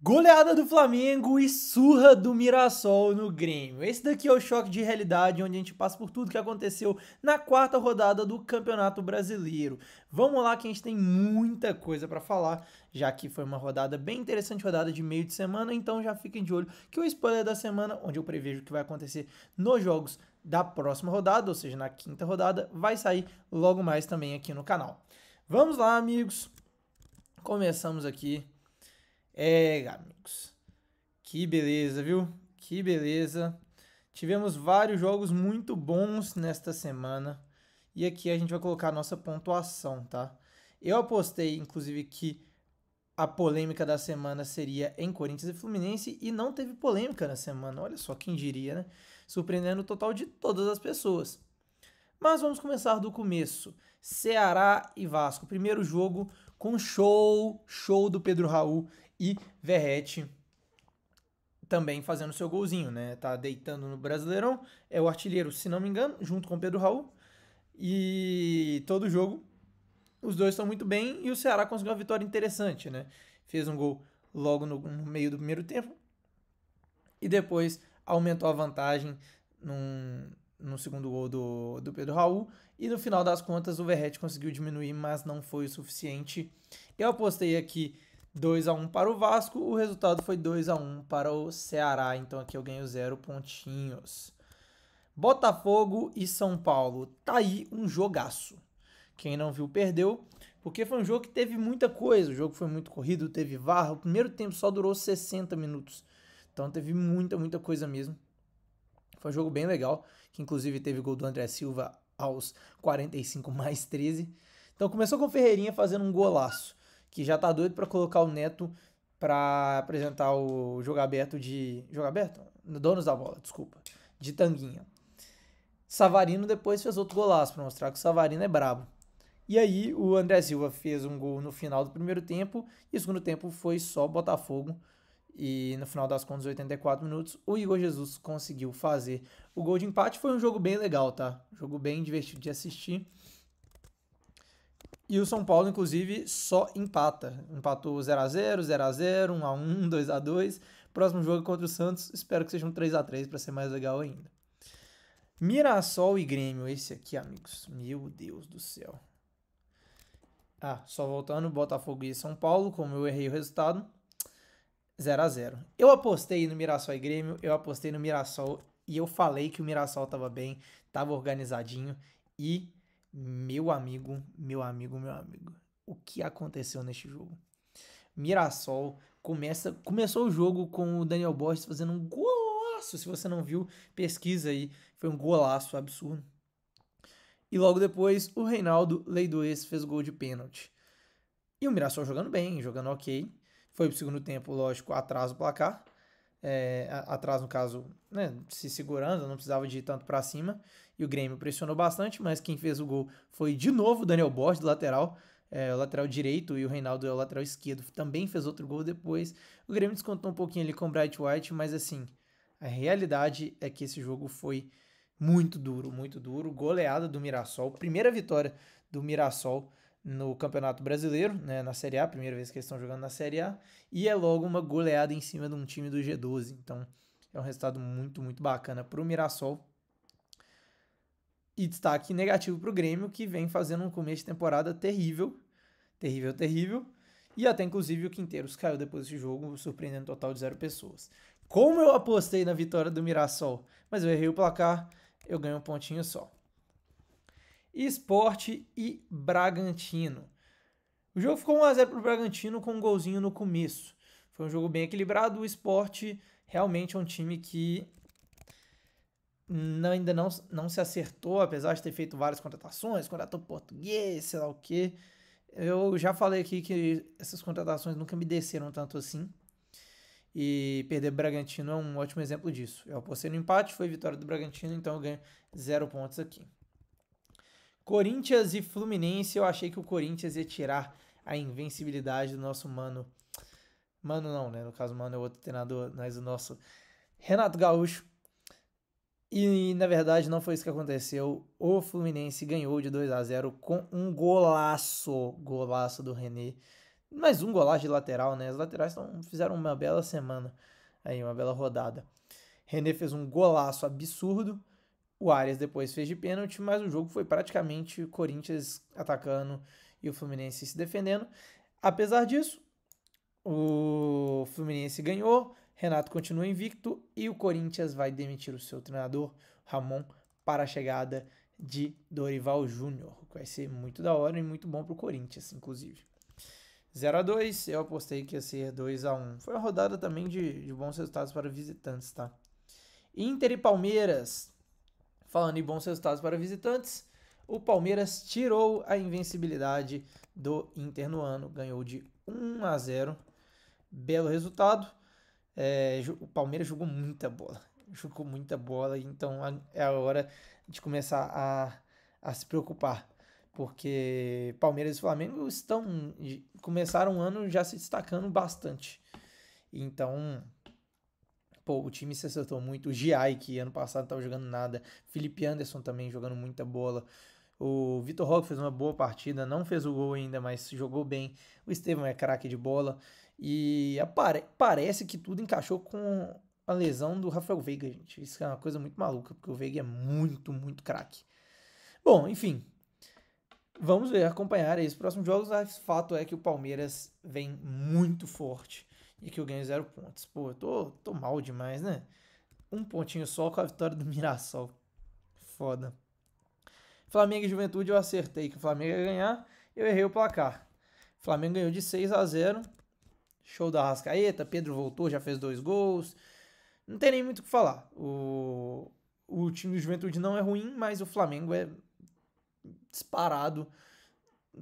Goleada do Flamengo e surra do Mirassol no Grêmio. Esse daqui é o choque de realidade, onde a gente passa por tudo que aconteceu na quarta rodada do Campeonato Brasileiro. Vamos lá que a gente tem muita coisa para falar, já que foi uma rodada bem interessante, rodada de meio de semana, então já fiquem de olho que o spoiler da semana, onde eu prevejo o que vai acontecer nos jogos da próxima rodada, ou seja, na quinta rodada, vai sair logo mais também aqui no canal. Vamos lá, amigos. Começamos aqui. Amigos, que beleza, viu? Que beleza. Tivemos vários jogos muito bons nesta semana. E aqui a gente vai colocar a nossa pontuação, tá? Eu apostei, inclusive, que a polêmica da semana seria em Corinthians e Fluminense e não teve polêmica na semana. Olha só, quem diria, né? Surpreendendo o total de todas as pessoas. Mas vamos começar do começo. Ceará e Vasco. Primeiro jogo com show do Pedro Raul e Verratti também fazendo seu golzinho, né? Tá deitando no Brasileirão, é o artilheiro, se não me engano, junto com o Pedro Raul. E todo jogo os dois estão muito bem e o Ceará conseguiu uma vitória interessante, né? Fez um gol logo no meio do primeiro tempo e depois aumentou a vantagem no segundo gol do Pedro Raul. E no final das contas o Verratti conseguiu diminuir, mas não foi o suficiente. Eu apostei aqui 2-1 para o Vasco, o resultado foi 2-1 para o Ceará, então aqui eu ganho 0 pontinhos. Botafogo e São Paulo, tá aí um jogaço. Quem não viu perdeu, porque foi um jogo que teve muita coisa, o jogo foi muito corrido, teve VAR, o primeiro tempo só durou 60 minutos, então teve muita coisa mesmo. Foi um jogo bem legal, que inclusive teve gol do André Silva aos 45 mais 13. Então começou com o Ferreirinha fazendo um golaço, que já tá doido para colocar o Neto para apresentar o jogo aberto de... Jogo aberto? Donos da bola, desculpa. De Tanguinha. Savarino depois fez outro golaço para mostrar que o Savarino é brabo. E aí o André Silva fez um gol no final do primeiro tempo e o segundo tempo foi só Botafogo. E no final das contas, 84 minutos, o Igor Jesus conseguiu fazer o gol de empate. Foi um jogo bem legal, tá? Um jogo bem divertido de assistir. E o São Paulo, inclusive, só empata. Empatou 0x0, 0x0, 1x1, 2x2. Próximo jogo contra o Santos, espero que seja um 3x3 para ser mais legal ainda. Mirassol e Grêmio, esse aqui, amigos. Meu Deus do céu. Só voltando, Botafogo e São Paulo, como eu errei o resultado, 0x0. Eu apostei no Mirassol e Grêmio, eu apostei no Mirassol e eu falei que o Mirassol tava bem, tava organizadinho e meu amigo, o que aconteceu neste jogo? Mirassol começou o jogo com o Daniel Borges fazendo um golaço, se você não viu, pesquisa aí, foi um golaço absurdo. E logo depois o Reinaldo, lei do ex, fez o gol de pênalti. E o Mirassol jogando bem, jogando ok. Foi pro segundo tempo, lógico, atrás do placar. Atrás, no caso, né, se segurando, não precisava de ir tanto para cima. E o Grêmio pressionou bastante, mas quem fez o gol foi de novo o Daniel Borges, do lateral. O lateral direito, e o Reinaldo é o lateral esquerdo. Também fez outro gol depois. O Grêmio descontou um pouquinho ali com o Bright White, mas assim, a realidade é que esse jogo foi muito duro, muito duro. Goleada do Mirassol. Primeira vitória do Mirassol no Campeonato Brasileiro, né, na Série A, primeira vez que eles estão jogando na Série A, e é logo uma goleada em cima de um time do G12, então é um resultado muito bacana para o Mirassol. E destaque negativo para o Grêmio, que vem fazendo um começo de temporada terrível, e até inclusive o Quinteiros caiu depois desse jogo, surpreendendo um total de 0 pessoas. Como eu apostei na vitória do Mirassol, mas eu errei o placar, eu ganho um pontinho só. Sport e Bragantino. O jogo ficou 1x0 para o Bragantino com um golzinho no começo. Foi um jogo bem equilibrado. O Sport realmente é um time que ainda não se acertou, apesar de ter feito várias contratações, contratou português, sei lá o quê. Eu já falei aqui que essas contratações nunca me desceram tanto assim. E perder o Bragantino é um ótimo exemplo disso. Eu apostei no empate, foi vitória do Bragantino, então eu ganho 0 pontos aqui. Corinthians e Fluminense, eu achei que o Corinthians ia tirar a invencibilidade do nosso mano. Mano não, né? No caso, mano é outro treinador, mas o nosso Renato Gaúcho. E na verdade não foi isso que aconteceu. O Fluminense ganhou de 2x0 com um golaço do René. mais um golaço de lateral, né? As laterais fizeram uma bela semana, aí uma bela rodada. René fez um golaço absurdo, o Arias depois fez de pênalti, mas o jogo foi praticamente o Corinthians atacando e o Fluminense se defendendo. Apesar disso, o Fluminense ganhou, Renato continua invicto e o Corinthians vai demitir o seu treinador, Ramon, para a chegada de Dorival Júnior, que vai ser muito da hora e muito bom para o Corinthians, inclusive. 0-2, eu apostei que ia ser 2-1. Foi uma rodada também de bons resultados para visitantes, tá? Inter e Palmeiras. Falando em bons resultados para visitantes, o Palmeiras tirou a invencibilidade do Inter no ano, ganhou de 1-0. Belo resultado. O Palmeiras jogou muita bola, então é a hora de começar a se preocupar, porque Palmeiras e Flamengo começaram o ano já se destacando bastante, então o time se acertou muito. O Giai, que ano passado não estava jogando nada, Felipe Anderson também jogando muita bola, o Vitor Roque fez uma boa partida, não fez o gol ainda, mas jogou bem. O Estevão é craque de bola. E parece que tudo encaixou com a lesão do Rafael Veiga, gente. Isso é uma coisa muito maluca, porque o Veiga é muito, muito craque. Bom, enfim. Vamos ver, acompanhar esses próximos jogos. O fato é que o Palmeiras vem muito forte e que eu ganho 0 pontos. Pô, eu tô mal demais, né? Um pontinho só com a vitória do Mirassol. Foda. Flamengo e Juventude eu acertei que o Flamengo ia ganhar, eu errei o placar. O Flamengo ganhou de 6-0, show da Arrascaeta, Pedro voltou, já fez 2 gols, não tem nem muito o que falar. O time do Juventude não é ruim, mas o Flamengo é disparado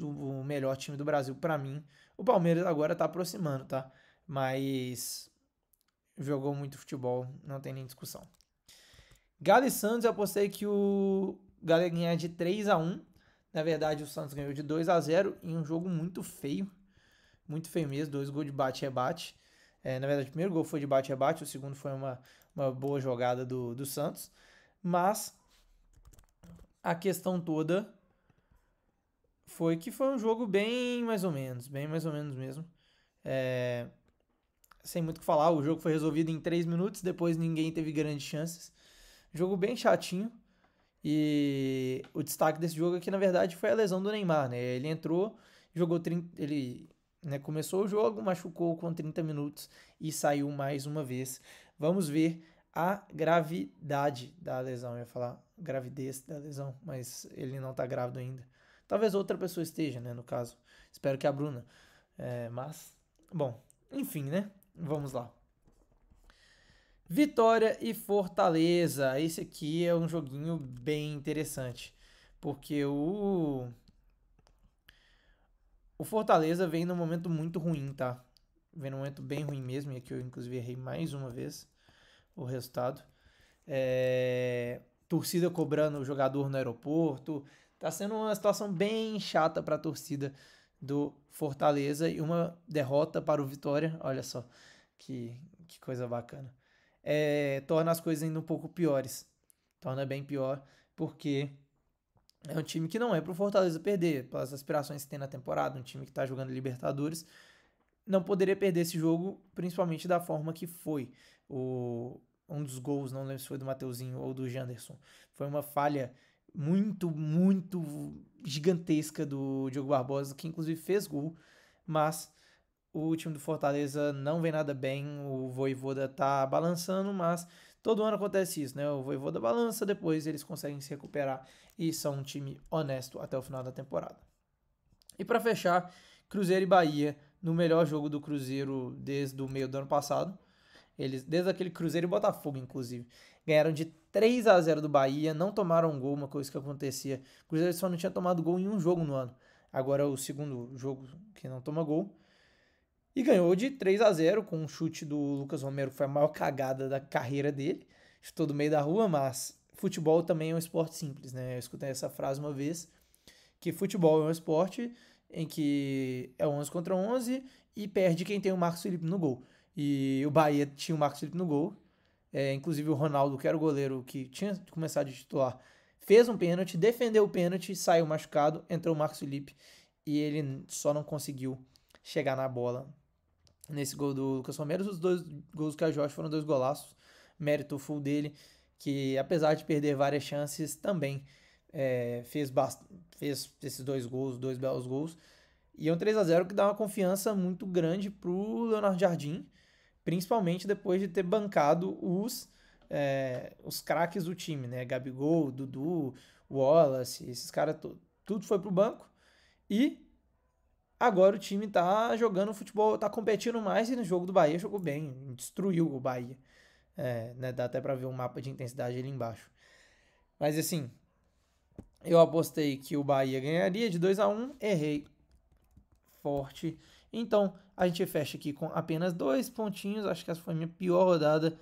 o melhor time do Brasil para mim. O Palmeiras agora tá aproximando, tá? Mas jogou muito futebol, não tem nem discussão. Galo e Santos, eu apostei que o Galo ia ganhar de 3-1. Na verdade, o Santos ganhou de 2-0 em um jogo muito feio mesmo, 2 gols de bate-rebate. Na verdade, o primeiro gol foi de bate-rebate, o segundo foi uma boa jogada do Santos. Mas a questão toda foi que foi um jogo bem mais ou menos mesmo. Sem muito o que falar, o jogo foi resolvido em 3 minutos, depois ninguém teve grandes chances. Jogo bem chatinho. E o destaque desse jogo aqui, na verdade, foi a lesão do Neymar, né? Ele entrou, jogou 30, ele começou o jogo, machucou com 30 minutos e saiu mais uma vez. Vamos ver a gravidade da lesão. Eu ia falar gravidez da lesão, mas ele não tá grávido ainda. Talvez outra pessoa esteja, né, no caso. Espero que a Bruna. Mas, bom, enfim, né? Vamos lá. Vitória e Fortaleza. Esse aqui é um joguinho bem interessante, porque o Fortaleza vem num momento muito ruim, tá? Vem num momento bem ruim mesmo, e aqui eu inclusive errei mais uma vez o resultado. Torcida cobrando o jogador no aeroporto. Tá sendo uma situação bem chata para a torcida do Fortaleza e uma derrota para o Vitória. Olha só que coisa bacana. Torna as coisas ainda um pouco piores. Torna bem pior, porque é um time que não é pro Fortaleza perder, pelas aspirações que tem na temporada, um time que tá jogando Libertadores, não poderia perder esse jogo, principalmente da forma que foi. Um dos gols, não lembro se foi do Mateuzinho ou do Janderson, foi uma falha muito, muito gigantesca do Diogo Barbosa, que inclusive fez gol, mas o time do Fortaleza não vem nada bem, o Vojvoda tá balançando, mas todo ano acontece isso, né? O Vojvoda balança, depois eles conseguem se recuperar e são um time honesto até o final da temporada. E para fechar, Cruzeiro e Bahia, no melhor jogo do Cruzeiro desde o meio do ano passado. Eles, desde aquele Cruzeiro e Botafogo, inclusive, ganharam de 3-0 do Bahia, não tomaram gol, uma coisa que acontecia. O Cruzeiro só não tinha tomado gol em um jogo no ano. Agora é o segundo jogo que não toma gol. E ganhou de 3-0 com um chute do Lucas Romero, que foi a maior cagada da carreira dele. Chutou do meio da rua, mas futebol também é um esporte simples, né? Eu escutei essa frase uma vez, que futebol é um esporte em que é 11 contra 11 e perde quem tem o Marcos Felipe no gol. E o Bahia tinha o Marcos Felipe no gol. Inclusive o Ronaldo, que era o goleiro que tinha começado de titular, fez um pênalti, defendeu o pênalti, saiu machucado, entrou o Marcos Felipe e ele só não conseguiu chegar na bola nesse gol do Lucas Romero. Os 2 gols que a Josh foram 2 golaços, mérito full dele, que apesar de perder várias chances, também fez esses 2 gols, 2 belos gols. E é um 3-0 que dá uma confiança muito grande pro Leonardo Jardim, principalmente depois de ter bancado os craques do time, né? Gabigol, Dudu, Wallace, esses caras tudo foi pro banco. E agora o time tá jogando futebol, tá competindo mais e no jogo do Bahia jogou bem, destruiu o Bahia. Né? Dá até pra ver um mapa de intensidade ali embaixo. Mas assim, eu apostei que o Bahia ganharia de 2-1, errei forte. Então a gente fecha aqui com apenas 2 pontinhos. Acho que essa foi a minha pior rodada.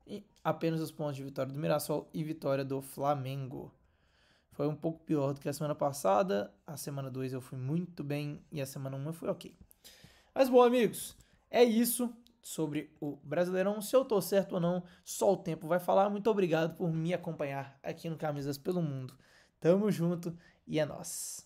E apenas os pontos de vitória do Mirassol e vitória do Flamengo. Foi um pouco pior do que a semana passada. A semana 2 eu fui muito bem e a semana 1 eu fui ok. Mas bom, amigos, é isso sobre o Brasileirão. Se eu tô certo ou não, só o tempo vai falar. Muito obrigado por me acompanhar aqui no Camisas pelo Mundo. Tamo junto e é nóis.